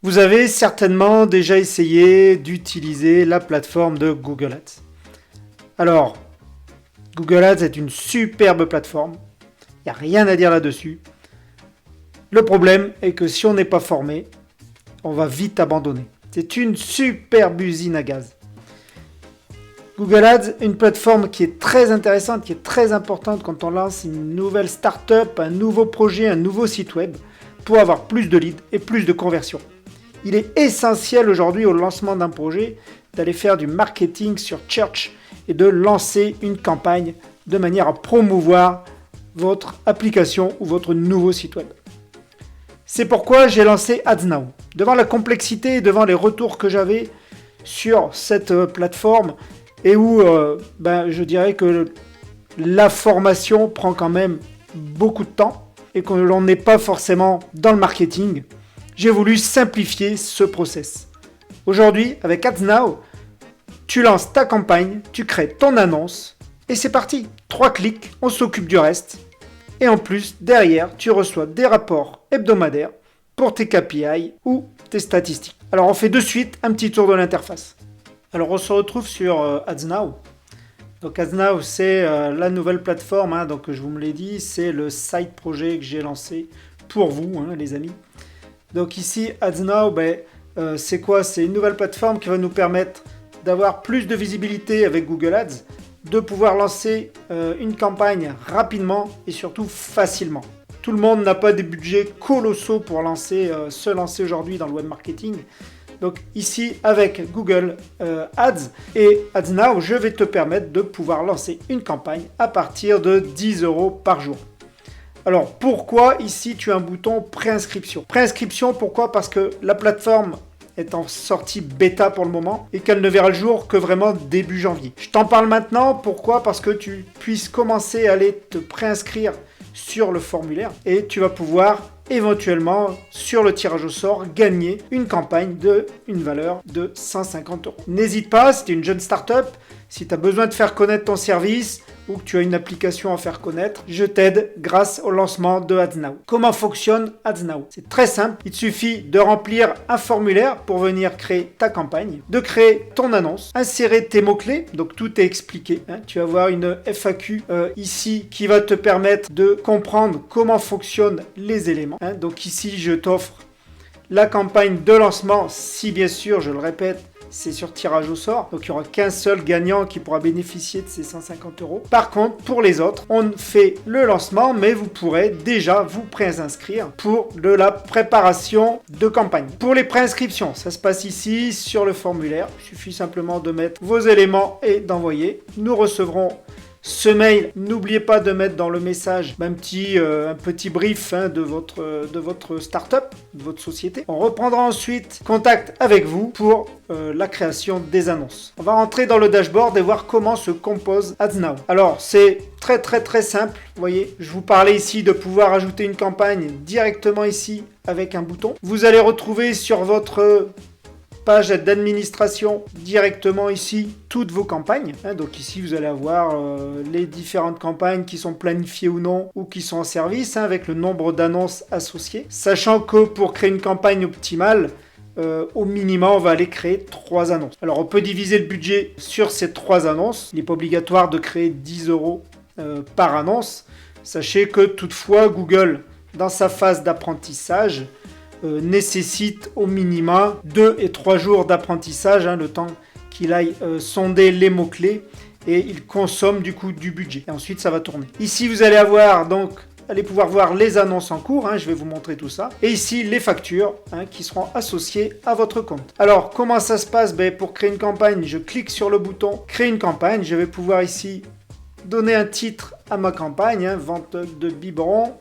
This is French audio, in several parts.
Vous avez certainement déjà essayé d'utiliser la plateforme de Google Ads. Alors, Google Ads est une superbe plateforme, il n'y a rien à dire là-dessus. Le problème est que si on n'est pas formé, on va vite abandonner. C'est une superbe usine à gaz. Google Ads, une plateforme qui est très intéressante, qui est très importante quand on lance une nouvelle start-up, un nouveau projet, un nouveau site web, pour avoir plus de leads et plus de conversions. Il est essentiel aujourd'hui au lancement d'un projet d'aller faire du marketing sur Search et de lancer une campagne de manière à promouvoir votre application ou votre nouveau site web. C'est pourquoi j'ai lancé AdsNow. Devant la complexité et devant les retours que j'avais sur cette plateforme et où je dirais que la formation prend quand même beaucoup de temps et que l'on n'est pas forcément dans le marketing, j'ai voulu simplifier ce process. Aujourd'hui, avec AdsNow, tu lances ta campagne, tu crées ton annonce et c'est parti. 3 clics, on s'occupe du reste. Et en plus, derrière, tu reçois des rapports hebdomadaires pour tes KPI ou tes statistiques. Alors, on fait de suite un petit tour de l'interface. Alors, on se retrouve sur AdsNow. Donc, AdsNow, c'est la nouvelle plateforme. Donc, je vous me l'ai dit, c'est le side projet que j'ai lancé pour vous, les amis. Donc, ici, AdsNow, c'est quoi? C'est une nouvelle plateforme qui va nous permettre d'avoir plus de visibilité avec Google Ads, de pouvoir lancer une campagne rapidement et surtout facilement. Tout le monde n'a pas des budgets colossaux pour se lancer aujourd'hui dans le web marketing. Donc ici, avec Google Ads et AdsNow, je vais te permettre de pouvoir lancer une campagne à partir de 10 € par jour. Alors pourquoi ici tu as un bouton préinscription? Préinscription, pourquoi? Parce que la plateforme est en sortie bêta pour le moment et qu'elle ne verra le jour que vraiment début janvier. Je t'en parle maintenant, pourquoi? Parce que tu puisses commencer à aller te préinscrire sur le formulaire et tu vas pouvoir éventuellement sur le tirage au sort gagner une campagne d'une valeur de 150 €. N'hésite pas, si tu es une jeune start-up, si tu as besoin de faire connaître ton service ou que tu as une application à faire connaître, je t'aide grâce au lancement de AdsNow. Comment fonctionne AdsNow? C'est très simple, il te suffit de remplir un formulaire pour venir créer ta campagne, de créer ton annonce, insérer tes mots-clés, donc tout est expliqué. Tu vas avoir une FAQ ici qui va te permettre de comprendre comment fonctionnent les éléments. Donc ici, je t'offre la campagne de lancement, si bien sûr, je le répète, c'est sur tirage au sort, donc il n'y aura qu'un seul gagnant qui pourra bénéficier de ces 150 €. Par contre, pour les autres, on fait le lancement, mais vous pourrez déjà vous préinscrire pour de la préparation de campagne. Pour les préinscriptions, ça se passe ici sur le formulaire. Il suffit simplement de mettre vos éléments et d'envoyer. Nous recevrons ce mail. N'oubliez pas de mettre dans le message un petit brief de votre start-up, de votre société. On reprendra ensuite contact avec vous pour la création des annonces. On va rentrer dans le dashboard et voir comment se compose AdsNow. Alors, c'est très simple. Vous voyez, je vous parlais ici de pouvoir ajouter une campagne directement ici avec un bouton. Vous allez retrouver sur votre page d'administration directement ici toutes vos campagnes. Donc ici vous allez avoir les différentes campagnes qui sont planifiées ou non ou qui sont en service avec le nombre d'annonces associées. Sachant que pour créer une campagne optimale, au minimum on va aller créer 3 annonces. Alors on peut diviser le budget sur ces 3 annonces. Il n'est pas obligatoire de créer 10 € par annonce. Sachez que toutefois Google, dans sa phase d'apprentissage, nécessite au minimum 2 et 3 jours d'apprentissage, le temps qu'il aille sonder les mots-clés et il consomme du coup du budget. Et ensuite ça va tourner. Ici vous allez pouvoir voir les annonces en cours, je vais vous montrer tout ça. Et ici les factures qui seront associées à votre compte. Alors comment ça se passe? Pour créer une campagne, je clique sur le bouton créer une campagne. Je vais pouvoir ici donner un titre à ma campagne, vente de biberons.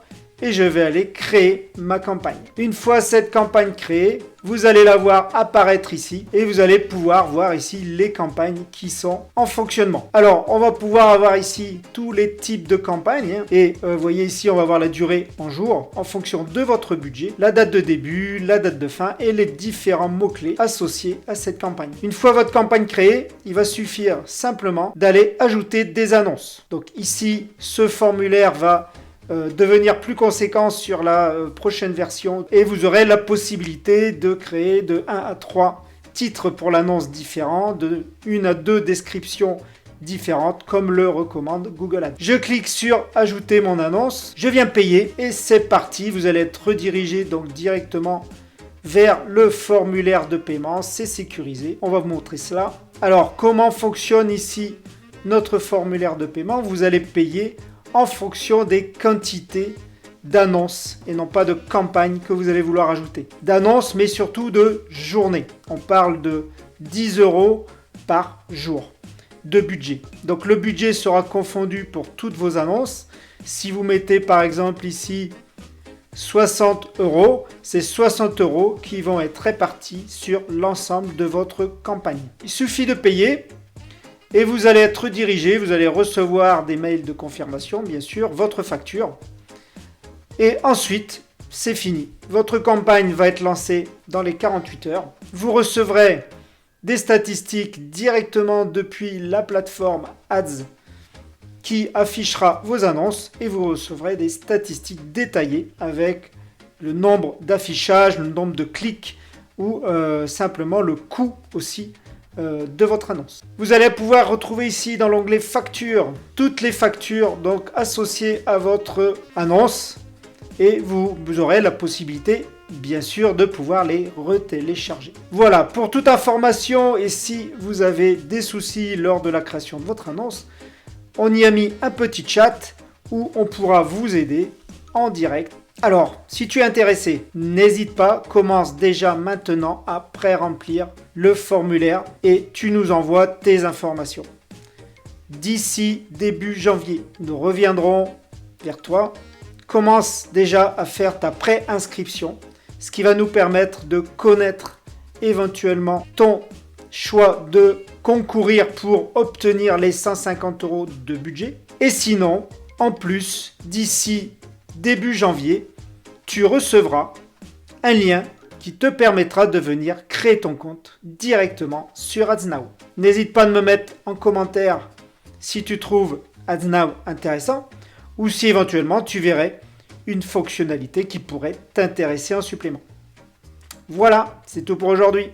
Et je vais aller créer ma campagne. Une fois cette campagne créée, vous allez la voir apparaître ici et vous allez pouvoir voir ici les campagnes qui sont en fonctionnement. Alors, on va pouvoir avoir ici tous les types de campagnes et vous voyez ici, on va voir la durée en jours en fonction de votre budget, la date de début, la date de fin et les différents mots-clés associés à cette campagne. Une fois votre campagne créée, il va suffire simplement d'aller ajouter des annonces. Donc ici, ce formulaire va devenir plus conséquent sur la prochaine version et vous aurez la possibilité de créer de 1 à 3 titres pour l'annonce différents, de 1 à 2 descriptions différentes comme le recommande Google Ads. Je clique sur ajouter mon annonce, je viens payer et c'est parti, vous allez être redirigé donc directement vers le formulaire de paiement, c'est sécurisé, on va vous montrer cela. Alors comment fonctionne ici notre formulaire de paiement? Vous allez payer en fonction des quantités d'annonces et non pas de campagnes que vous allez vouloir ajouter. D'annonces mais surtout de journées. On parle de 10 € par jour de budget. Donc le budget sera confondu pour toutes vos annonces. Si vous mettez par exemple ici 60 €, c'est 60 € qui vont être répartis sur l'ensemble de votre campagne. Il suffit de payer et vous allez être redirigé, vous allez recevoir des mails de confirmation, bien sûr, votre facture. Et ensuite, c'est fini. Votre campagne va être lancée dans les 48 heures. Vous recevrez des statistiques directement depuis la plateforme Ads qui affichera vos annonces et vous recevrez des statistiques détaillées avec le nombre d'affichages, le nombre de clics ou simplement le coût aussi de votre annonce. Vous allez pouvoir retrouver ici dans l'onglet factures toutes les factures donc associées à votre annonce et vous aurez la possibilité bien sûr de pouvoir les retélécharger. Voilà, pour toute information et si vous avez des soucis lors de la création de votre annonce, on y a mis un petit chat où on pourra vous aider en direct. Alors, si tu es intéressé, n'hésite pas, commence déjà maintenant à pré-remplir le formulaire et tu nous envoies tes informations. D'ici début janvier, nous reviendrons vers toi. Commence déjà à faire ta pré-inscription, ce qui va nous permettre de connaître éventuellement ton choix de concourir pour obtenir les 150 € de budget. Et sinon, en plus, d'ici début janvier, tu recevras un lien qui te permettra de venir créer ton compte directement sur AdsNow. N'hésite pas à me mettre en commentaire si tu trouves AdsNow intéressant ou si éventuellement tu verrais une fonctionnalité qui pourrait t'intéresser en supplément. Voilà, c'est tout pour aujourd'hui.